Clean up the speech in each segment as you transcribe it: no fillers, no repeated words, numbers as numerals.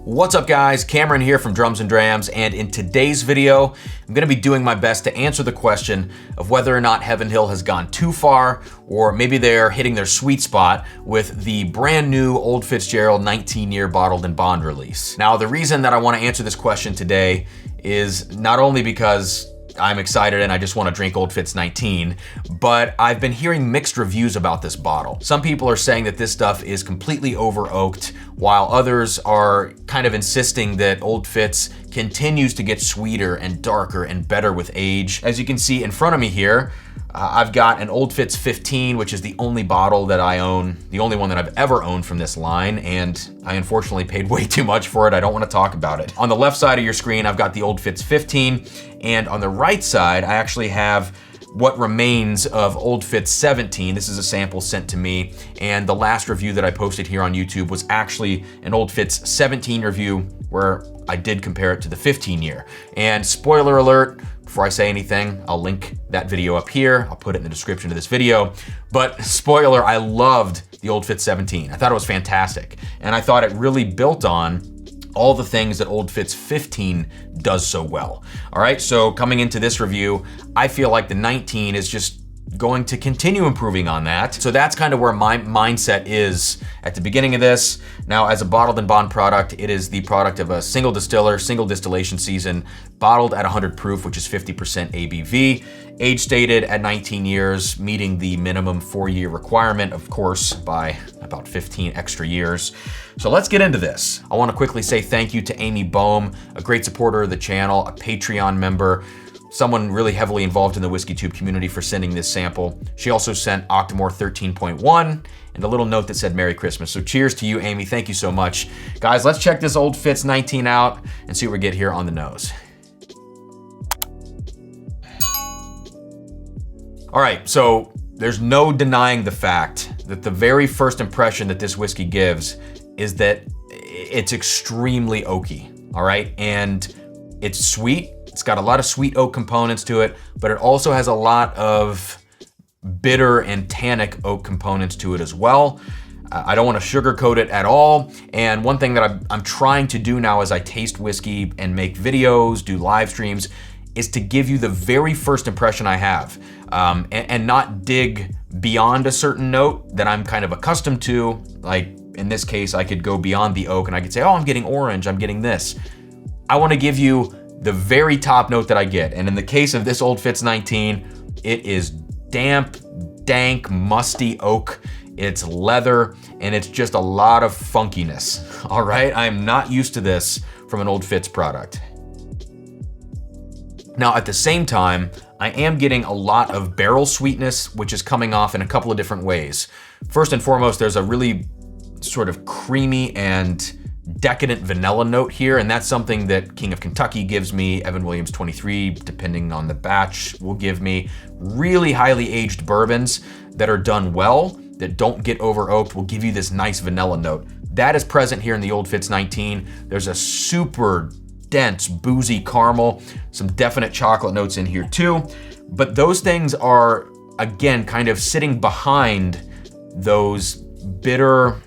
What's up guys, Cameron here from Drums and Drams, and in today's video, I'm gonna be doing my best to answer the question of whether or not Heaven Hill has gone too far, or maybe they're hitting their sweet spot with the brand new Old Fitzgerald 19-year bottled and bond release. Now, the reason that I wanna answer this question today is not only because I'm excited and I just want to drink Old Fitz 19, but I've been hearing mixed reviews about this bottle. Some people are saying that this stuff is completely over oaked, while others are kind of insisting that Old Fitz continues to get sweeter and darker and better with age. As you can see in front of me here, I've got an Old Fitz 15, which is the only bottle that I own, the only one that I've ever owned from this line, and I unfortunately paid way too much for it. I don't want to talk about it. On the left side of your screen, I've got the Old Fitz 15, and on the right side, I actually have what remains of Old Fitz 17. This is a sample sent to me, and the last review that I posted here on YouTube was actually an Old Fitz 17 review where I did compare it to the 15 year. And spoiler alert, before I say anything, I'll link that video up here. I'll put it in the description of this video. But spoiler, I loved the Old Fitz 17. I thought it was fantastic. And I thought it really built on all the things that Old Fitz 15 does so well. All right, so coming into this review, I feel like the 19 is just going to continue improving on that. So that's kind of where my mindset is at the beginning of this. Now, as a bottled and bond product, it is the product of a single distiller, single distillation season, bottled at 100 proof, which is 50% ABV, age stated at 19 years, meeting the minimum 4-year requirement, of course, by about 15 extra years. So let's get into this. I want to quickly say thank you to Amy Boehm, a great supporter of the channel, a Patreon member, someone really heavily involved in the WhiskeyTube community, for sending this sample. She also sent Octomore 13.1 and a little note that said Merry Christmas. So cheers to you, Amy. Thank you so much. Guys, let's check this Old Fitz 19 out and see what we get here on the nose. All right, so there's no denying the fact that the very first impression that this whiskey gives is that it's extremely oaky, all right? And it's sweet. It's got a lot of sweet oak components to it, but it also has a lot of bitter and tannic oak components to it as well. I don't want to sugarcoat it at all. And one thing that I'm trying to do now as I taste whiskey and make videos, do live streams, is to give you the very first impression I have, and not dig beyond a certain note that I'm kind of accustomed to. Like in this case, I could go beyond the oak and I could say, oh, I'm getting orange, I'm getting this. I want to give you the very top note that I get. And in the case of this Old Fitz 19, it is damp, dank, musty oak. It's leather, and it's just a lot of funkiness. All right, I'm not used to this from an Old Fitz product. Now, at the same time, I am getting a lot of barrel sweetness, which is coming off in a couple of different ways. First and foremost, there's a really sort of creamy and decadent vanilla note here, and that's something that King of Kentucky gives me, Evan Williams 23, depending on the batch, will give me. Really highly aged bourbons that are done well, that don't get over oaked, will give you this nice vanilla note. That is present here in the Old Fitz 19. There's a super dense, boozy caramel, some definite chocolate notes in here too, but those things are, again, kind of sitting behind those bitter,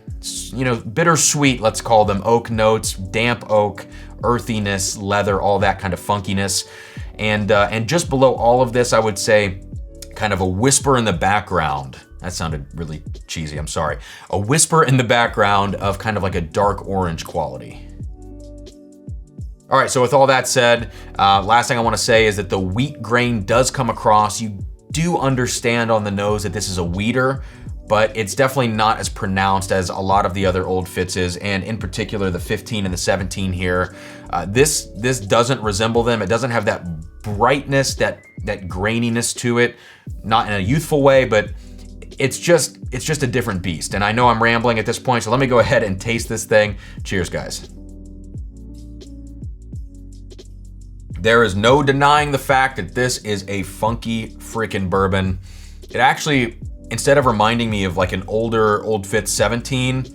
bittersweet, let's call them, oak notes, damp oak, earthiness, leather, all that kind of funkiness. And just below all of this, I would say kind of a whisper in the background. That sounded really cheesy, I'm sorry. A whisper in the background of kind of like a dark orange quality. All right, so with all that said, last thing I wanna say is that the wheat grain does come across. You do understand on the nose that this is a wheater, but it's definitely not as pronounced as a lot of the other Old Fitzes, and in particular the 15 and the 17 here. This doesn't resemble them. It doesn't have that brightness, that graininess to it, not in a youthful way, but it's just a different beast. And I know I'm rambling at this point, so let me go ahead and taste this thing. Cheers, guys. There is no denying the fact that this is a funky freaking bourbon. It actually, instead of reminding me of like an older Old Fitz 17,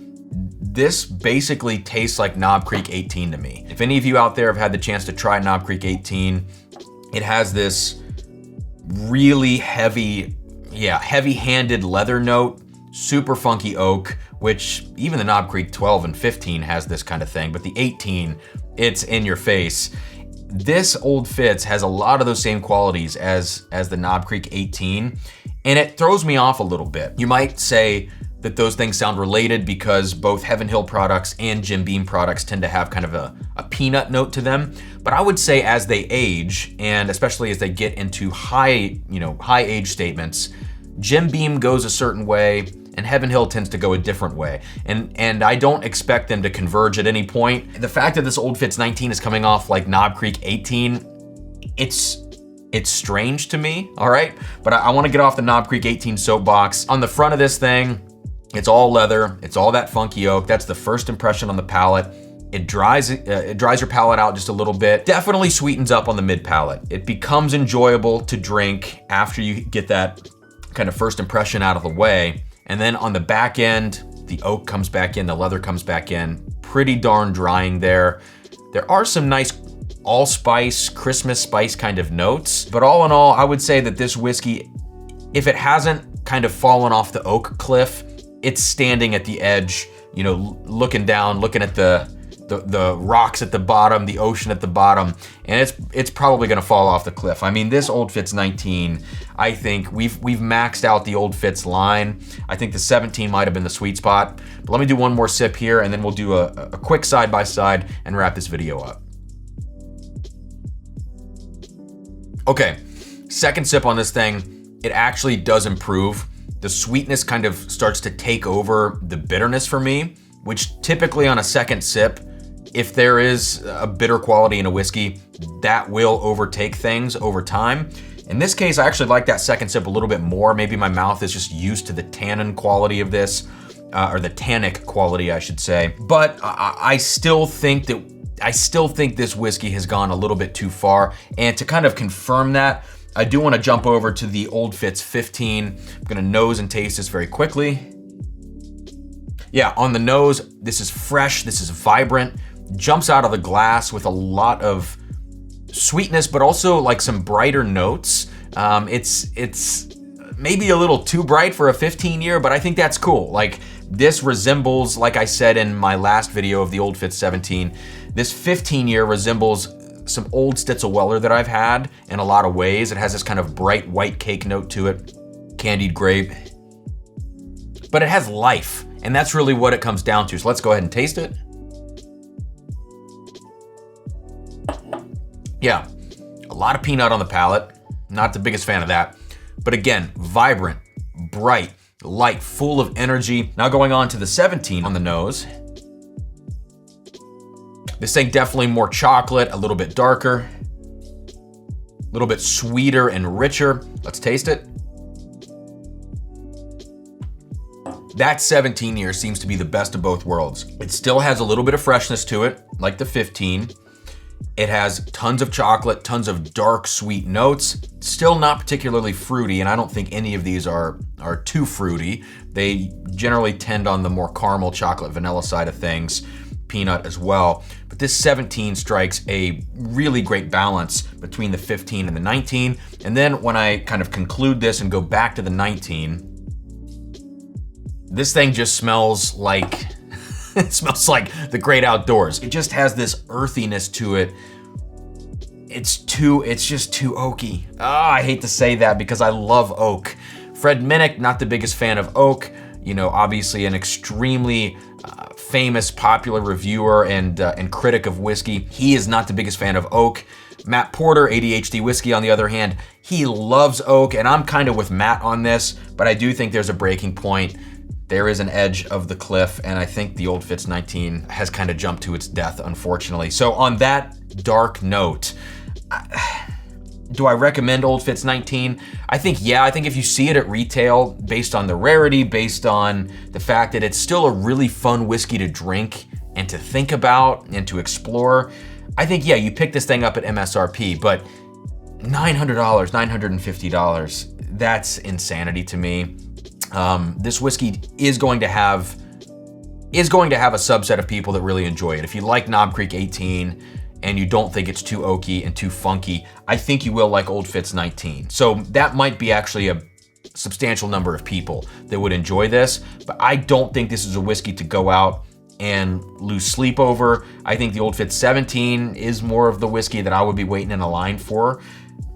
this basically tastes like Knob Creek 18 to me. If any of you out there have had the chance to try Knob Creek 18, it has this really heavy-handed leather note, super funky oak, which even the Knob Creek 12 and 15 has this kind of thing, but the 18, it's in your face. This Old Fitz has a lot of those same qualities as the Knob Creek 18, and it throws me off a little bit. You might say that those things sound related because both Heaven Hill products and Jim Beam products tend to have kind of a peanut note to them. But I would say as they age, and especially as they get into high age statements, Jim Beam goes a certain way and Heaven Hill tends to go a different way. And I don't expect them to converge at any point. The fact that this Old Fitz 19 is coming off like Knob Creek 18, it's strange to me, all right? But I wanna get off the Knob Creek 18 soapbox. On the front of this thing, it's all leather, it's all that funky oak. That's the first impression on the palate. It dries your palate out just a little bit. Definitely sweetens up on the mid palate. It becomes enjoyable to drink after you get that kind of first impression out of the way. And then on the back end, the oak comes back in, the leather comes back in. Pretty darn drying there. There are some nice allspice, Christmas spice kind of notes. But all in all, I would say that this whiskey, if it hasn't kind of fallen off the oak cliff, it's standing at the edge, looking down, looking at the rocks at the bottom, the ocean at the bottom, and it's probably gonna fall off the cliff. I mean, this Old Fitz 19, I think we've maxed out the Old Fitz line. I think the 17 might have been the sweet spot. But let me do one more sip here, and then we'll do a quick side-by-side and wrap this video up. Okay, second sip on this thing, it actually does improve. The sweetness kind of starts to take over the bitterness for me, which typically on a second sip, if there is a bitter quality in a whiskey, that will overtake things over time. In this case, I actually like that second sip a little bit more. Maybe my mouth is just used to the tannin quality of this, or the tannic quality, I should say. But I still think this whiskey has gone a little bit too far. And to kind of confirm that, I do want to jump over to the Old Fitz 15. I'm gonna nose and taste this very quickly. Yeah, on the nose, this is fresh, this is vibrant, jumps out of the glass with a lot of sweetness, but also like some brighter notes. It's maybe a little too bright for a 15-year, but I think that's cool. Like, this resembles, like I said in my last video of the Old Fitz 17, this 15-year resembles some old Stitzel-Weller that I've had in a lot of ways. It has this kind of bright white cake note to it, candied grape, but it has life. And that's really what it comes down to. So let's go ahead and taste it. Yeah, a lot of peanut on the palate. Not the biggest fan of that. But again, vibrant, bright, light, full of energy. Now going on to the 17 on the nose. This thing definitely more chocolate, a little bit darker, a little bit sweeter and richer. Let's taste it. That 17 year seems to be the best of both worlds. It still has a little bit of freshness to it, like the 15. It has tons of chocolate, tons of dark, sweet notes. Still not particularly fruity, and I don't think any of these are too fruity. They generally tend on the more caramel, chocolate, vanilla side of things, peanut as well. But this 17 strikes a really great balance between the 15 and the 19. And then when I kind of conclude this and go back to the 19, this thing just smells like, it smells like the great outdoors. It just has this earthiness to it. It's just too oaky. I hate to say that because I love oak. Fred Minnick, not the biggest fan of oak. Obviously an extremely famous, popular reviewer and critic of whiskey. He is not the biggest fan of oak. Matt Porter, ADHD Whiskey, on the other hand, he loves oak, and I'm kind of with Matt on this, but I do think there's a breaking point. There is an edge of the cliff, and I think the Old Fitz 19 has kind of jumped to its death, unfortunately. So on that dark note, do I recommend Old Fitz 19? I think if you see it at retail, based on the rarity, based on the fact that it's still a really fun whiskey to drink and to think about and to explore, I think, yeah, you pick this thing up at MSRP, but $900, $950, that's insanity to me. This whiskey is going to have a subset of people that really enjoy it. If you like Knob Creek 18 and you don't think it's too oaky and too funky, I think you will like Old Fitz 19. So that might be actually substantial number of people that would enjoy this, but I don't think this is a whiskey to go out and lose sleep over. I think the Old Fitz 17 is more of the whiskey that I would be waiting in a line for,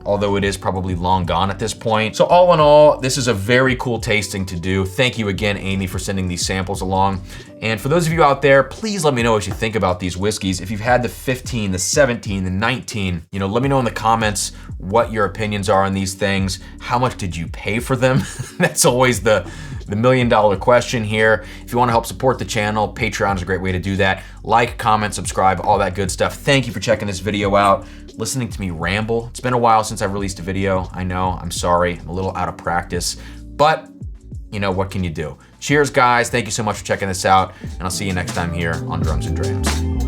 although it is probably long gone at this point. So all in all, this is a very cool tasting to do. Thank you again, Amy, for sending these samples along. And for those of you out there, please let me know what you think about these whiskeys. If you've had the 15, the 17, the 19, let me know in the comments what your opinions are on these things. How much did you pay for them? That's always the million-dollar question here. If you want to help support the channel, Patreon is a great way to do that. Like, comment, subscribe, all that good stuff. Thank you for checking this video out, listening to me ramble. It's been a while since I've released a video. I know, I'm sorry, I'm a little out of practice, but what can you do? Cheers, guys. Thank you so much for checking this out, and I'll see you next time here on Drums and Drams.